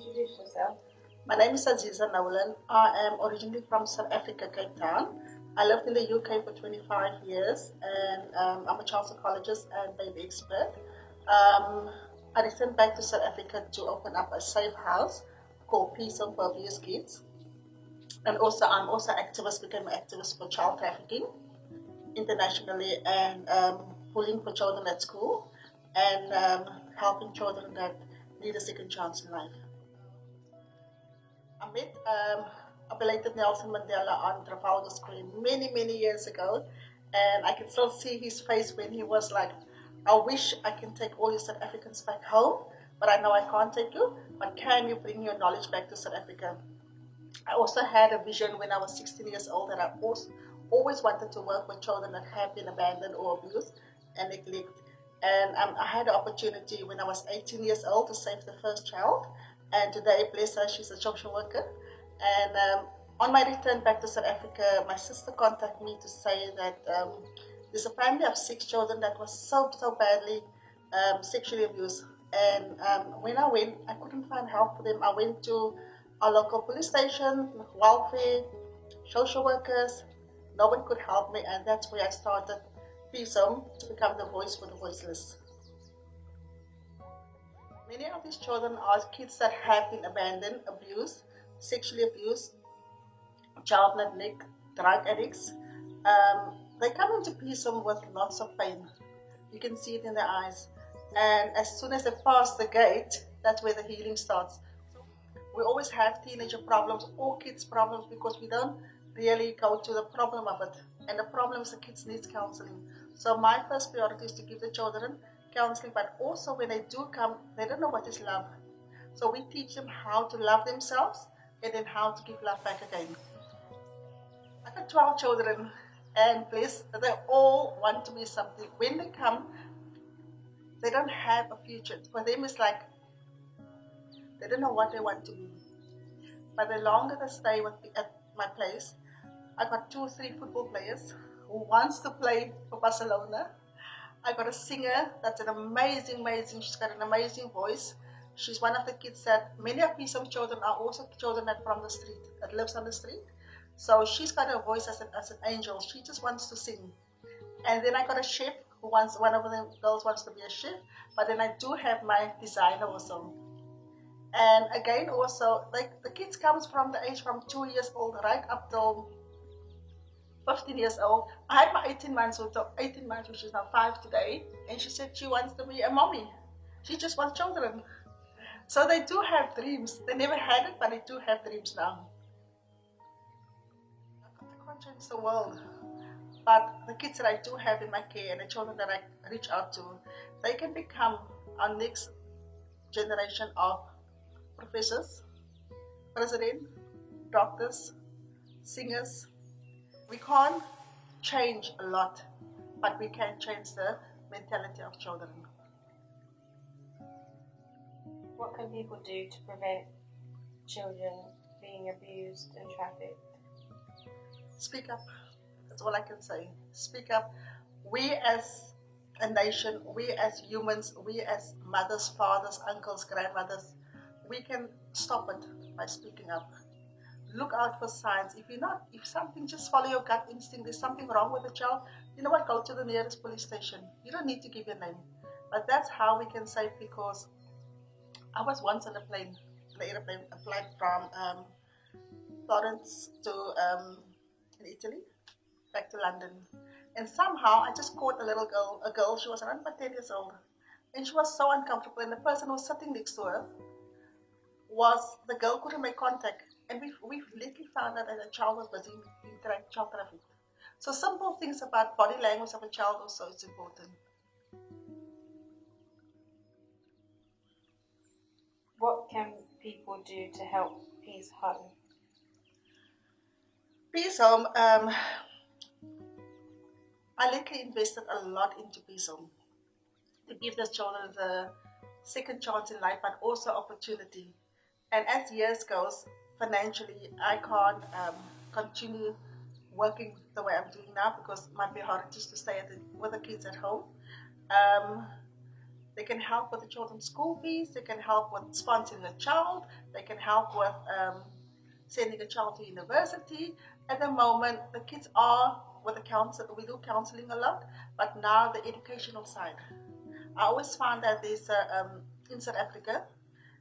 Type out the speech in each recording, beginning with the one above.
introduce yourself? My name is Aziza Nolan. I am originally from South Africa, Cape Town. I lived in the UK for 25 years and I'm a child psychologist and baby expert. I returned back to South Africa to open up a safe house called Peace Home for Abuse Kids. And also, I'm also activist, became an activist for child trafficking internationally and bullying for children at school and helping children that need a second chance in life. I met a belated Nelson Mandela on Trafalgar Square many years ago, and I can still see his face when he was like, I wish I can take all you South Africans back home, but I know I can't take you, but can you bring your knowledge back to South Africa? I also had a vision when I was 16 years old that I always wanted to work with children that have been abandoned or abused and neglected. And I had the opportunity when I was 18 years old to save the first child. And today, bless her, she's a social worker. And on my return back to South Africa, my sister contacted me to say that there's a family of 6 children that was so badly sexually abused. And when I went, I couldn't find help for them. I went to our local police station, welfare, social workers. No one could help me, and that's where I started Peace Home to become the voice for the voiceless. Many of these children are kids that have been abandoned, abused, sexually abused, child neglect, drug addicts. They come into Peace Home with lots of pain. You can see it in their eyes. And as soon as they pass the gate, that's where the healing starts. We always have teenager problems or kids problems because we don't really go to the problem of it. And the problem is the kids need counseling. So my first priority is to give the children counseling, but also when they do come, they don't know what is love. So we teach them how to love themselves and then how to give love back again. I got 12 children and bless, they all want to be something. When they come, they don't have a future. For them it's like, they don't know what they want to be. But the longer they stay at my place, I got 2 or 3 football players who wants to play for Barcelona. I got a singer that's an amazing, she's got an amazing voice. She's one of the kids that, many of Peace Home children are also children that from the street, that lives on the street. So she's got a voice as an angel. She just wants to sing. And then I got a chef who wants, one of the girls wants to be a chef, but then I do have my designer also. And again, also, like the kids comes from the age from 2 years old right up till 15 years old. I had my 18 months, which is now 5 today, and she said she wants to be a mommy. She just wants children. So they do have dreams. They never had it, but they do have dreams now. I can't change the world, but the kids that I do have in my care and the children that I reach out to, they can become our next generation of professors, president, doctors, singers. We can't change a lot, but we can change the mentality of children. What can people do to prevent children being abused and trafficked? Speak up. That's all I can say. Speak up. We as a nation, we as humans, we as mothers, fathers, uncles, grandmothers, we can stop it by speaking up. Look out for signs. If something, just follow your gut instinct. There's something wrong with the child, you know what, go to the nearest police station. You don't need to give your name. But that's how we can save, because I was once on an airplane, a flight from Florence to in Italy, back to London. And somehow I just caught a girl, she was around about 10 years old. And she was so uncomfortable, and the person who was sitting next to her, the girl couldn't make contact. And we've lately found out that the child was busy in child traffic. So simple things about body language of a child also is important. What can people do to help Peace Home? Peace Home, I lately invested a lot into Peace Home to give the children the second chance in life, but also opportunity. And as years goes, financially, I can't continue working the way I'm doing now because my priority is to stay with the kids at home. They can help with the children's school fees, they can help with sponsoring a child, they can help with sending a child to university. At the moment, the kids are with the counsel. We do counseling a lot, but now the educational side. I always found that in South Africa,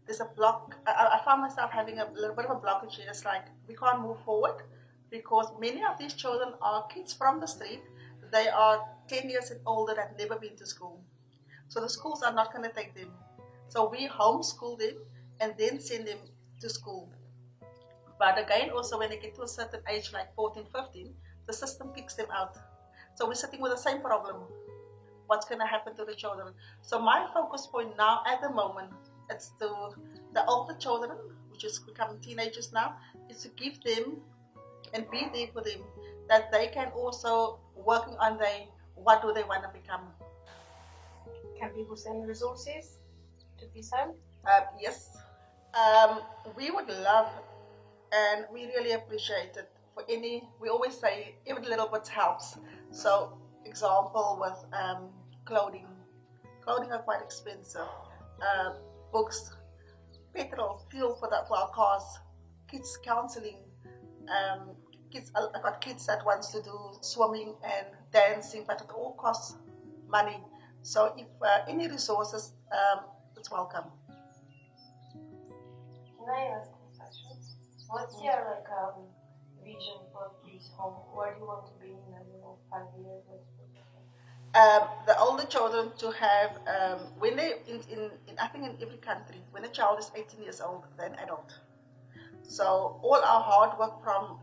there's a block. I found myself having a little bit of a blockage here. It's like we can't move forward because many of these children are kids from the street. They are 10 years and older that never been to school. So the schools are not going to take them. So we homeschool them and then send them to school. But again, also when they get to a certain age, like 14, 15, the system kicks them out. So we're sitting with the same problem. What's going to happen to the children? So my focus point now at the moment is to the older children, which is becoming teenagers now, is to give them and be there for them, that they can also working on what do they want to become. Can people send resources to this home? Yes, we would love and we really appreciate it for any. We always say every little bit helps. So, example with clothing. Clothing are quite expensive. Books, petrol, fuel for our cars, kids counseling. I got kids that wants to do swimming and dancing, but it all costs money. So if any resources, it's welcome. Can I ask a question? What's your vision for this home? Where do you want to be in 5 years? The older children to have when they I think in every country when a child is 18 years old they're an adult. So all our hard work from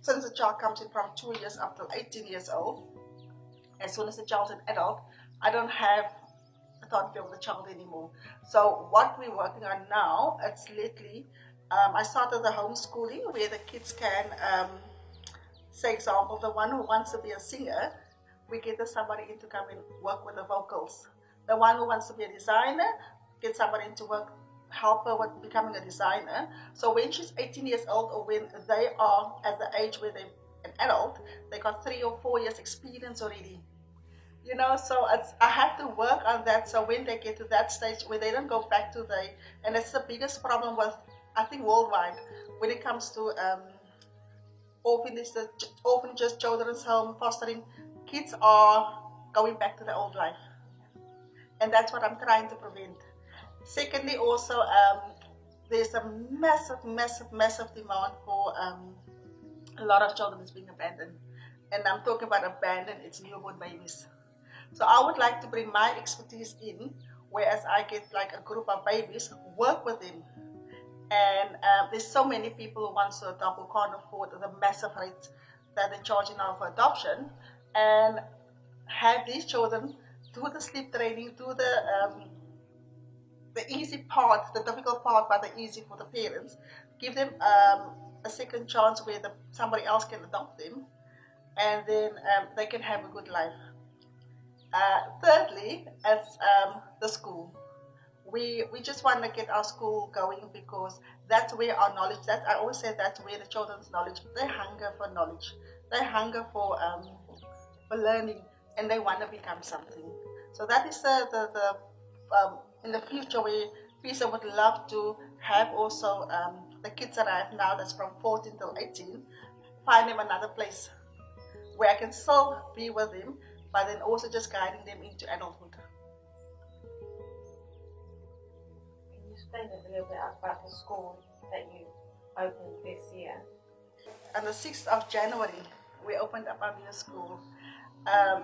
since the child comes in from 2 years up to 18 years old, as soon as the child's an adult, I don't have authority over the child anymore. So what we're working on now, it's lately, I started the homeschooling where the kids can, say example, the one who wants to be a singer, we get somebody in to come and work with the vocals. The one who wants to be a designer, get somebody in to work, help her with becoming a designer. So when she's 18 years old or when they are at the age where they're an adult, they got 3 or 4 years experience already. So I have to work on that. So when they get to that stage where they don't go back to and that's the biggest problem with, I think worldwide, when it comes to orphanages, children's home, fostering, kids are going back to their old life. And that's what I'm trying to prevent. Secondly, also, there's a massive, massive, massive demand for a lot of children is being abandoned. And I'm talking about abandoned, it's newborn babies. So I would like to bring my expertise in, whereas I get like a group of babies, work with them. And there's so many people who want to adopt who can't afford the massive rates that they're charging now for adoption, and have these children do the sleep training, do the easy part, the difficult part, but the easy for the parents. Give them a second chance where somebody else can adopt them, and then they can have a good life. Thirdly, as the school. We just want to get our school going because that's where our knowledge, I always say that's where the children's knowledge, they hunger for knowledge. They hunger for learning and they want to become something. So that is in the future where PISA would love to have also the kids that I have now that's from 14 till 18, find them another place where I can still be with them, but then also just guiding them into adulthood. Can you explain a little bit about the school that you opened this year? On the 6th of January, we opened up our new school.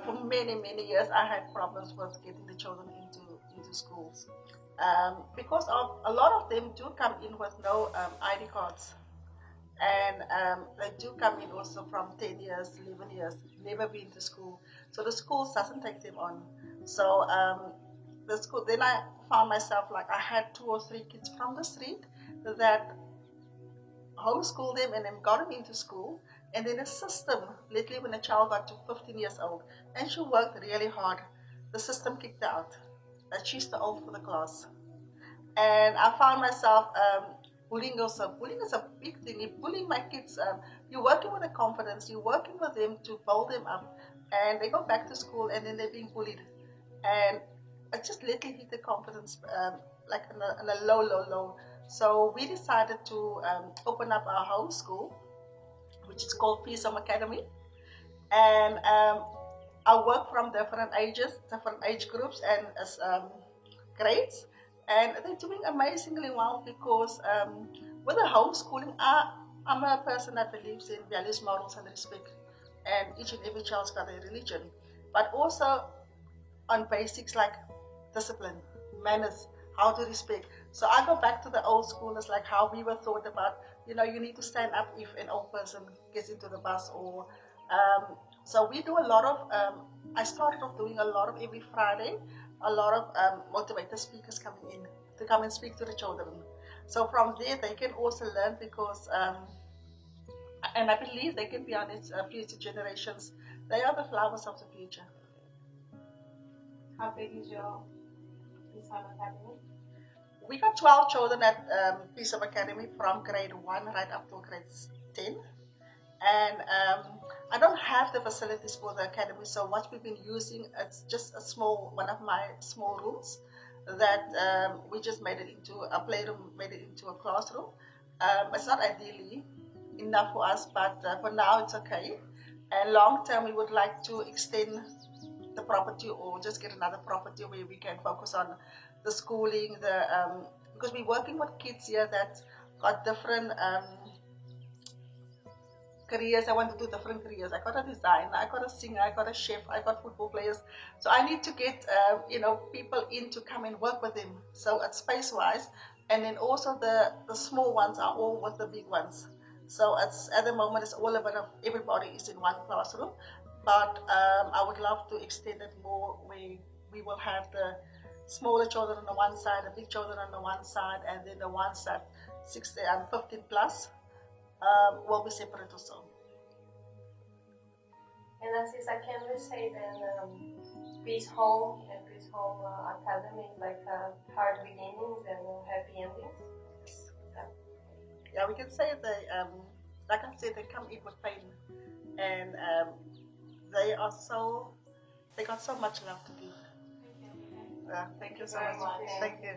For many, many years, I had problems with getting the children into schools. Because a lot of them do come in with no ID cards. And they do come in also from 10 years, 11 years, never been to school. So the school doesn't take them on. So the school, then I found myself like I had 2 or 3 kids from the street that homeschooled them and then got them into school. And then the system, literally when a child got to 15 years old, and she worked really hard, the system kicked her out, that she's too old for the class. And I found myself bullying also. Bullying is a big thing. You're bullying my kids. You're working with the confidence. You're working with them to build them up. And they go back to school and then they're being bullied. And I just little hit the confidence, like in a low. So we decided to open up our home school, which is called Peace Academy, and I work from different ages, different age groups, and as grades, and they're doing amazingly well because with the homeschooling, I'm a person that believes in values, morals, and respect, and each and every child's got a religion, but also on basics like discipline, manners, how to respect. So I go back to the old school as like how we were taught about, you need to stand up if an old person gets into the bus or so we do a lot of I started off doing a lot of every Friday, a lot of motivator speakers coming in to come and speak to the children. So from there they can also learn because and I believe they can be on its future generations. They are the flowers of the future. How big is your Islam Academy? We got 12 children at Peace of Academy from grade 1 right up to grade 10. And I don't have the facilities for the academy, so what we've been using, it's just a small, one of my small rooms that we just made it into a playroom, made it into a classroom. It's not ideally enough for us, but for now it's okay. And long term, we would like to extend the property or just get another property where we can focus on the schooling, because we're working with kids here that got different careers. I want to do different careers. I got a designer, I got a singer, I got a chef, I got football players. So I need to get people in to come and work with them. So it's space wise, and then also the small ones are all with the big ones. So it's at the moment it's all about everybody is in one classroom, but I would love to extend it more where we will have the smaller children on the one side, the big children on the one side, and then the ones that 16 and 15 plus will be separate also. And Aziza, can we say that Peace Home and Peace Home Academy like hard beginnings and happy endings? Yeah, we can say they, like I said, they come in with pain, and they got so much love to give. Thank you so much. Thank you.